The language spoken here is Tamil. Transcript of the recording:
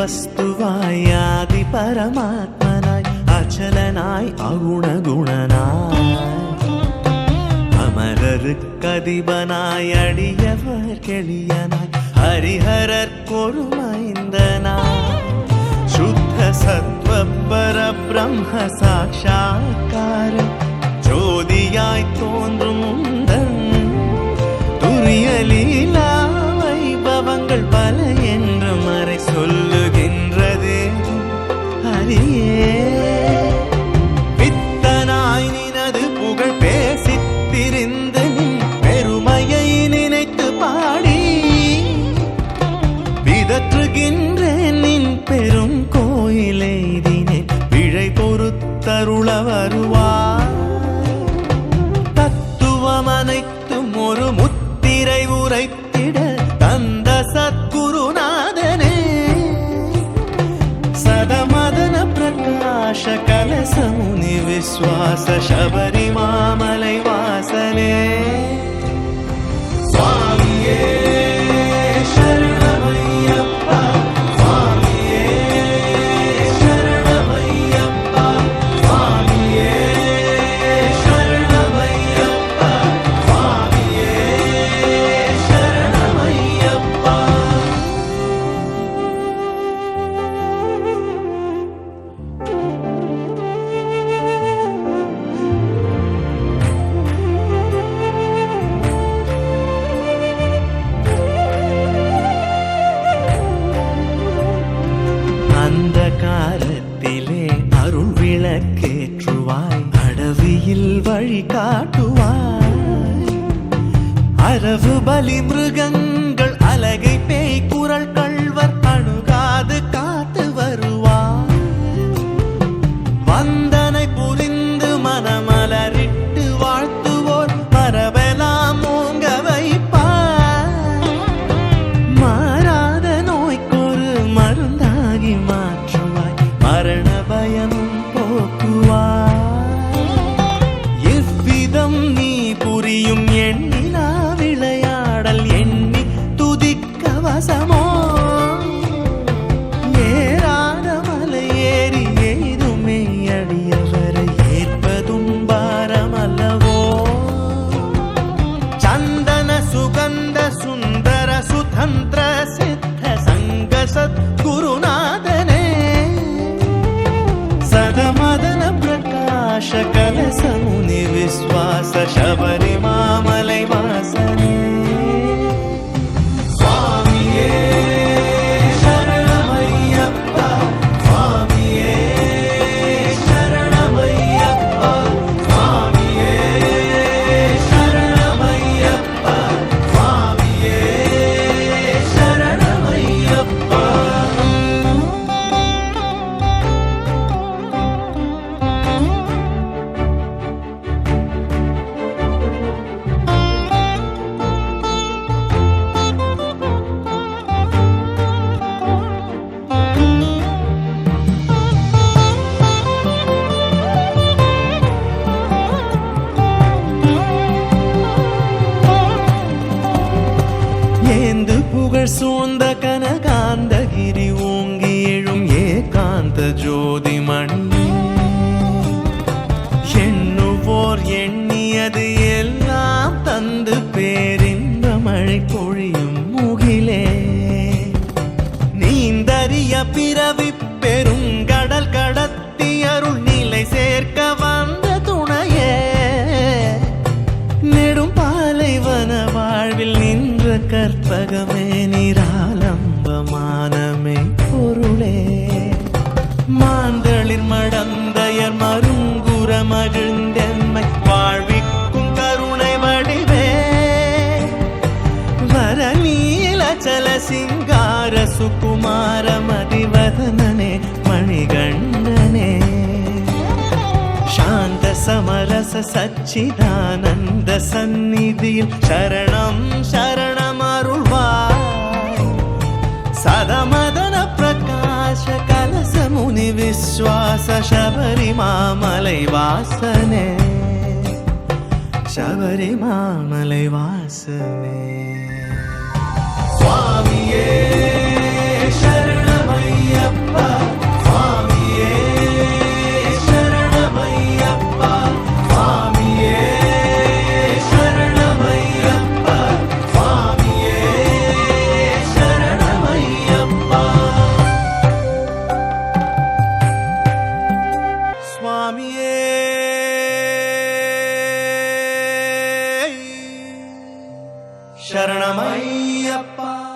വസ്തുവായി ആദി പരമാത്മനായി അചലനായി അഗുണഗുണനായി അമരർക്കധിപനായി അടിയവർക്കെളിയനായി ഹരിഹരർക്കൊരു മൈന്ദനായി ശുദ്ധ സത്വ പരബ്രഹ്മ സാക്ഷാത്കാരം ജ്യോതിയായി തോன்றும் முந்தன் துரிய லீலா வைபவங்கள் பல என்று மறை சொல்லுகின்றது ஹரியே பித்தனாய் நினது புகழ் பேசித் திரிந்து பெருமையை நினைத்து பாடி பிதற்றுகின்றேன் நின் பெரும் கோயிலை தினே பிழை பொறுத்தருள வருவார் தத்துவம் அனைத்தும் ஒரு முத்திரை உரைத்திட தந்த சத்குருநாதனே சதமதன பிரகாஷ கலசமுனி விஸ்வாச சபரி மாமலை வாசனே சுவாமியே சரணமையப்பா சுவாமியே சரணமையப்பா சுவாமியே சரணமையப்பா சுவாமியே சரணமையப்பா அந்த காலத்திலே அருள் விளக்கேற்றுவாய் அடவியில் வழி காட்டுவாய் அரவு பலி மிருகங்கள் அலகை பேய் குரல் கள்வர் அணுகாது காத்து வருவாய் வந்தனை புரிந்து மனமலரிட்டு வாழ்த்துவோர் மரபெல்லாம் ஓங்க வைப்பாய் மாறாத நோய்க்கொரு மருந்தாகி மாற்றுவாய் மரண பயமும் போக்குவாய் இவ்விதம் நீ புரியும் எண்ணிலா விளையாடல் எண்ணி துதிக்க வசமோ ஏறாத மலை ஏறி எய்துமே அடியவரை ஏற்பதும் பாரமல்லவோ சந்தன சுகந்த சுந்தர சுதந்திர சித்த சங்க சத்குருநாதனே சதமதன பிரகாஷ கலசமுனி விஸ்வாச சபரி மாமலை வாசனே சுவாமியே சரணமையப்பா சுவாமியே சரணமையப்பா சுவாமியே சரணமையப்பா சுவாமியே சரணமையப்பா ஏந்து புகழ் சூழ்ந்த கனகாந்தகிரி ஓங்கி எழும் ஏகாந்த ஜோதி மணி எண்ணுவோர் எண்ணியது எல்லாம் தந்து பேரின்ப மழை பொழியும் முகிலே நீந்தறிய பிறவி பெருங்கடல் கடத்தி அருள் நிலை சேர்க்க வந்த துணையே நெடும் பாலைவன வாழ்வில் நின்ற கற்பகமே நிராலம்பமானமே பொருளே மாந்தளிர் மடந்தையர் மருங்குற மகிழ்ந்தென்மை வாழ்விக்கும் கருணை வடிவே வரநீலச்சல சிங்கார சுகுமார மதிவதனனே மணிகண்டனே சாந்த சமரச சச்சிதானந்த சந்நிதியில் சரணம் சரணம் அருள்வாய் சதமதன பிரகாஷ கலசமுனி விஸ்வாச சபரி மாமலை வாசனே சபரி மாமலை வாசனே சுவாமியே சரணமையா சாமியே சரணமையப்பா.